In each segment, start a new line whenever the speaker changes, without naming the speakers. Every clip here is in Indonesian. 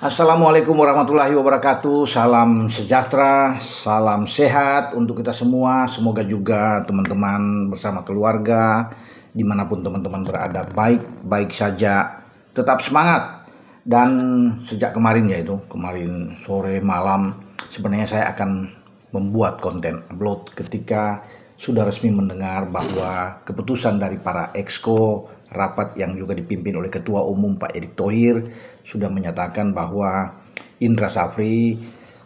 Assalamualaikum warahmatullahi wabarakatuh. Salam sejahtera, salam sehat untuk kita semua. Semoga juga teman-teman bersama keluarga, dimanapun teman-teman berada, baik-baik saja. Tetap semangat. Dan sejak kemarin, yaitu kemarin sore malam, sebenarnya saya akan membuat konten upload ketika sudah resmi mendengar bahwa keputusan dari para exco rapat yang juga dipimpin oleh Ketua Umum Pak Erick Thohir sudah menyatakan bahwa Indra Syafri,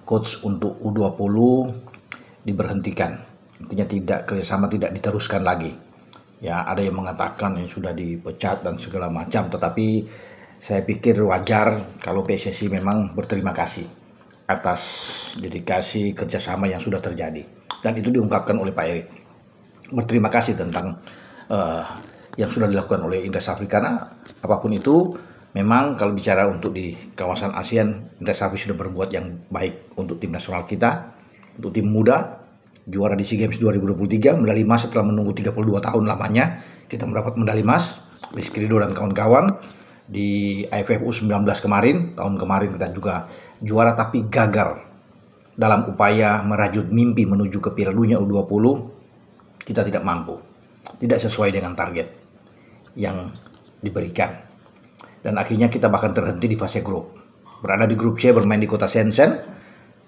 coach untuk U20, diberhentikan. Intinya kerjasama tidak diteruskan lagi. Ya, ada yang mengatakan yang sudah dipecat dan segala macam, tetapi saya pikir wajar kalau PSSI memang berterima kasih atas dedikasi kerjasama yang sudah terjadi. Dan itu diungkapkan oleh Pak Erick. Berterima kasih tentang yang sudah dilakukan oleh Indra Syafri, karena apapun itu memang kalau bicara untuk di kawasan ASEAN, Indra Syafri sudah berbuat yang baik untuk tim nasional kita, untuk tim muda, juara di SEA Games 2023, medali emas setelah menunggu 32 tahun lamanya. Kita mendapat medali emas, Rizky Ridho dan kawan-kawan di AFF U19 kemarin. Tahun kemarin kita juga juara tapi gagal dalam upaya merajut mimpi menuju ke Piala Dunia U20. Kita tidak mampu, tidak sesuai dengan target yang diberikan, dan akhirnya kita bahkan terhenti di fase grup. Berada di grup C, bermain di kota Shenzhen,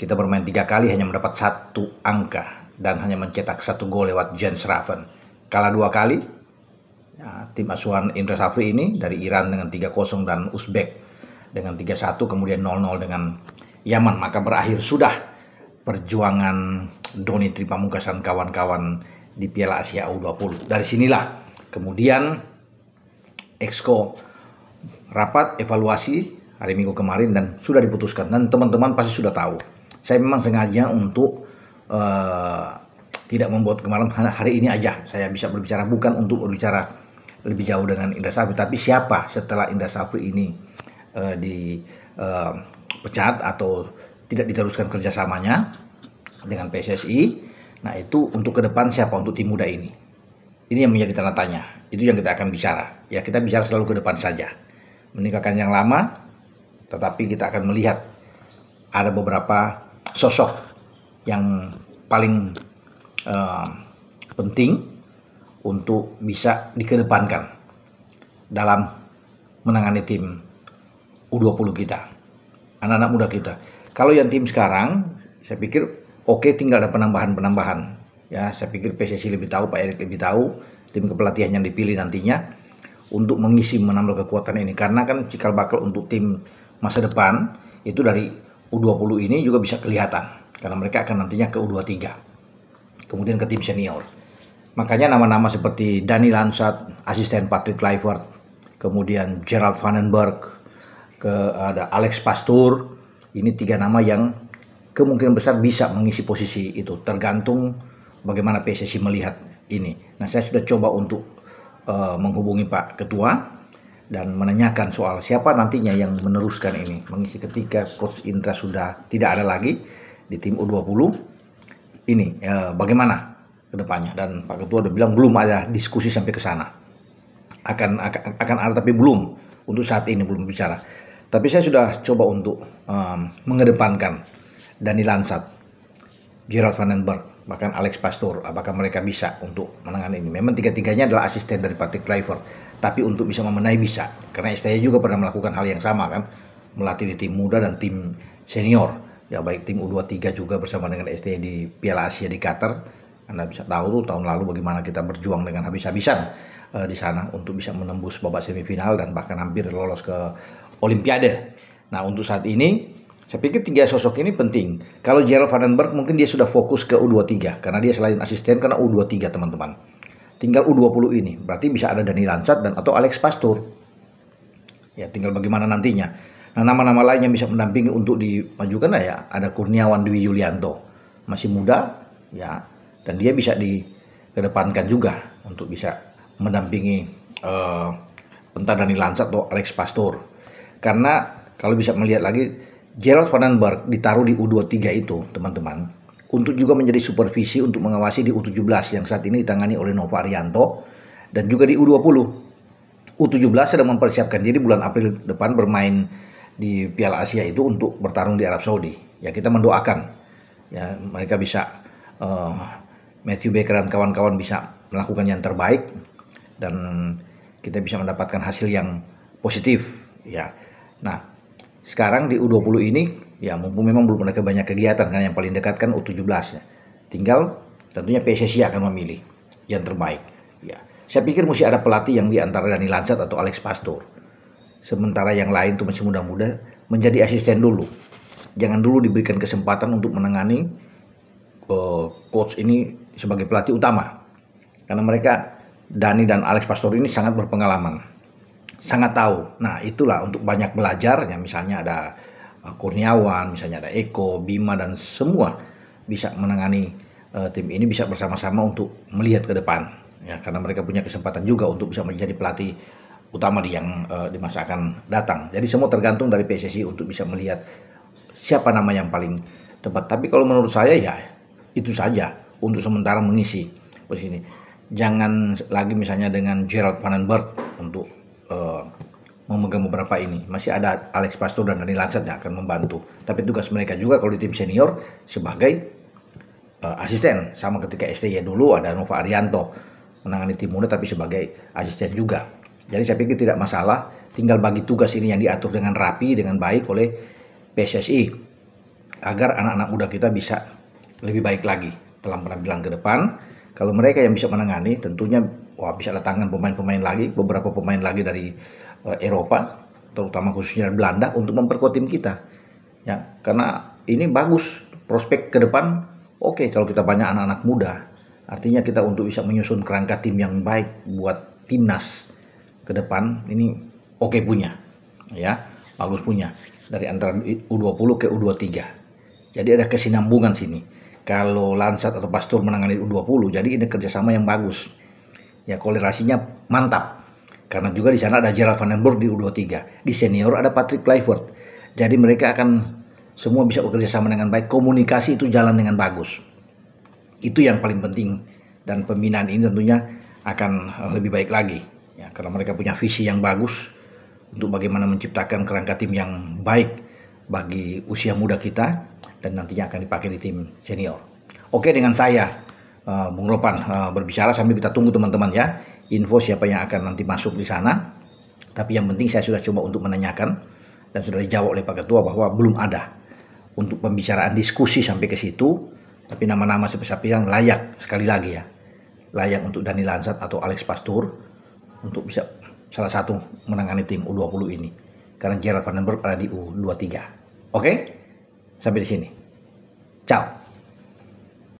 kita bermain 3 kali hanya mendapat 1 angka dan hanya mencetak 1 gol lewat Jens Raven. Kalah 2 kali ya, tim asuhan Indra Syafri ini dari Iran dengan 3-0 dan Uzbek dengan 3-1, kemudian 0-0 dengan Yaman. Maka berakhir sudah perjuangan Doni Tripamungkas dan kawan-kawan di Piala Asia U20. Dari sinilah kemudian exco rapat evaluasi hari Minggu kemarin dan sudah diputuskan, dan teman-teman pasti sudah tahu. Saya memang sengaja untuk tidak membuat kemarin, hari ini aja saya bisa berbicara, bukan untuk berbicara lebih jauh dengan Indra Syafri, tapi siapa setelah Indra Syafri ini dipecat atau tidak diteruskan kerjasamanya dengan PSSI. Nah, itu untuk ke depan siapa untuk tim muda ini. Ini yang menjadi tanda tanya. Itu yang kita akan bicara. Ya, kita bicara selalu ke depan saja. Meninggalkan yang lama, tetapi kita akan melihat ada beberapa sosok yang paling penting untuk bisa dikedepankan dalam menangani tim U20 kita, anak-anak muda kita. Kalau yang tim sekarang, saya pikir oke, tinggal ada penambahan-penambahan. Ya, saya pikir PSSI lebih tahu, Pak Erick lebih tahu, tim kepelatihan yang dipilih nantinya untuk mengisi, menambah kekuatan ini. Karena kan cikal bakal untuk tim masa depan itu dari U20 ini juga bisa kelihatan, karena mereka akan nantinya ke U23, kemudian ke tim senior. Makanya nama-nama seperti Dani Lansat, asisten Patrick Kluivert, kemudian Gerald Vandenberg, ada Alex Pastoor, ini 3 nama yang kemungkinan besar bisa mengisi posisi itu, tergantung bagaimana PSSI melihat ini. Nah, saya sudah coba untuk menghubungi Pak Ketua dan menanyakan soal siapa nantinya yang meneruskan ini, mengisi ketika Coach Indra sudah tidak ada lagi di tim U20 ini, bagaimana ke depannya. Dan Pak Ketua udah bilang belum ada diskusi sampai ke sana. Akan ada, tapi belum, untuk saat ini belum bicara. Tapi saya sudah coba untuk mengedepankan Dani Lansat, Gerald Vandenberg, bahkan Alex Pastoor, apakah mereka bisa untuk menangani ini. Memang 3-3-nya adalah asisten dari Patrick Kluivert, tapi untuk bisa memenai bisa, karena STY juga pernah melakukan hal yang sama kan, melatih di tim muda dan tim senior. Ya, baik tim U23 juga bersama dengan STY di Piala Asia di Qatar. Anda bisa tahu tuh tahun lalu bagaimana kita berjuang dengan habis-habisan di sana untuk bisa menembus babak semifinal dan bahkan hampir lolos ke Olimpiade. Nah, untuk saat ini saya pikir 3 sosok ini penting. Kalau Gerald Vandenberg mungkin dia sudah fokus ke U23, karena dia selain asisten karena U23 teman-teman. Tinggal U20 ini, berarti bisa ada Dani Lansat dan atau Alex Pastoor. Ya, tinggal bagaimana nantinya. Nah, nama-nama lain yang bisa mendampingi untuk dimajukan ya ada Kurniawan Dwi Yulianto, masih muda ya, dan dia bisa dikedepankan juga untuk bisa mendampingi entah Dani Lansat atau Alex Pastoor. Karena kalau bisa melihat lagi, Gerald Vandenberg ditaruh di U23 itu, teman-teman, untuk juga menjadi supervisi untuk mengawasi di U17 yang saat ini ditangani oleh Nova Arianto, dan juga di U20. U17 sedang mempersiapkan diri bulan April depan bermain di Piala Asia itu untuk bertarung di Arab Saudi. Ya kita mendoakan ya mereka bisa Matthew Baker dan kawan-kawan bisa melakukan yang terbaik dan kita bisa mendapatkan hasil yang positif ya. Nah, sekarang di U20 ini ya mumpung memang belum ada banyak kegiatan karena yang paling dekat kan U17 ya. Tinggal tentunya PSSI akan memilih yang terbaik ya. Saya pikir mesti ada pelatih yang di antara Dani Lansat atau Alex Pastur. Sementara yang lain tuh masih muda-muda menjadi asisten dulu. Jangan dulu diberikan kesempatan untuk menangani coach ini sebagai pelatih utama. Karena mereka Dani dan Alex Pastor ini sangat berpengalaman. Sangat tahu. Nah, itulah untuk banyak belajar ya, misalnya ada Kurniawan, misalnya ada Eko, Bima dan semua bisa menangani tim ini bisa bersama-sama untuk melihat ke depan. Ya, karena mereka punya kesempatan juga untuk bisa menjadi pelatih utama di masa akan datang. Jadi semua tergantung dari PSSI untuk bisa melihat siapa nama yang paling tepat. Tapi kalau menurut saya ya itu saja untuk sementara mengisi posisi ini. Jangan lagi misalnya dengan Gerald Van den Berg untuk memegang beberapa ini. Masih ada Alex Pastor dan Dani Lansat yang akan membantu. Tapi tugas mereka juga kalau di tim senior sebagai asisten. Sama ketika STY dulu ada Nova Arianto menangani tim muda tapi sebagai asisten juga. Jadi saya pikir tidak masalah, tinggal bagi tugas ini yang diatur dengan rapi, dengan baik oleh PSSI agar anak-anak muda kita bisa lebih baik lagi dalam penampilan ke depan. Kalau mereka yang bisa menangani, tentunya bisa datangkan pemain-pemain lagi, beberapa pemain lagi dari Eropa, terutama khususnya Belanda untuk memperkuat tim kita. Ya, karena ini bagus prospek ke depan. Oke, kalau kita banyak anak-anak muda, artinya kita untuk bisa menyusun kerangka tim yang baik buat timnas ke depan ini punya ya, bagus punya dari antara U20 ke U23. Jadi ada kesinambungan sini. Kalau Lansat atau Pastur menangani U20, jadi ini kerjasama yang bagus. Ya kolerasinya mantap. Karena juga di sana ada Gerald Van den Berg di U23. Di senior ada Patrick Kluivert. Jadi mereka akan semua bisa bekerja sama dengan baik. Komunikasi itu jalan dengan bagus. Itu yang paling penting. Dan pembinaan ini tentunya akan lebih baik lagi. Ya, karena mereka punya visi yang bagus untuk bagaimana menciptakan kerangka tim yang baik bagi usia muda kita dan nantinya akan dipakai di tim senior. Oke, dengan saya Bung Ropan berbicara sambil kita tunggu teman-teman ya info siapa yang akan nanti masuk di sana. Tapi yang penting saya sudah coba untuk menanyakan dan sudah dijawab oleh Pak Ketua bahwa belum ada untuk pembicaraan diskusi sampai ke situ. Tapi nama-nama siapa yang layak sekali lagi ya, layak untuk Dani Lansat atau Alex Pastur untuk bisa salah satu menangani tim U20 ini. Karena Gerald Van den Berg ada di U23. Oke? Sampai di sini. Ciao.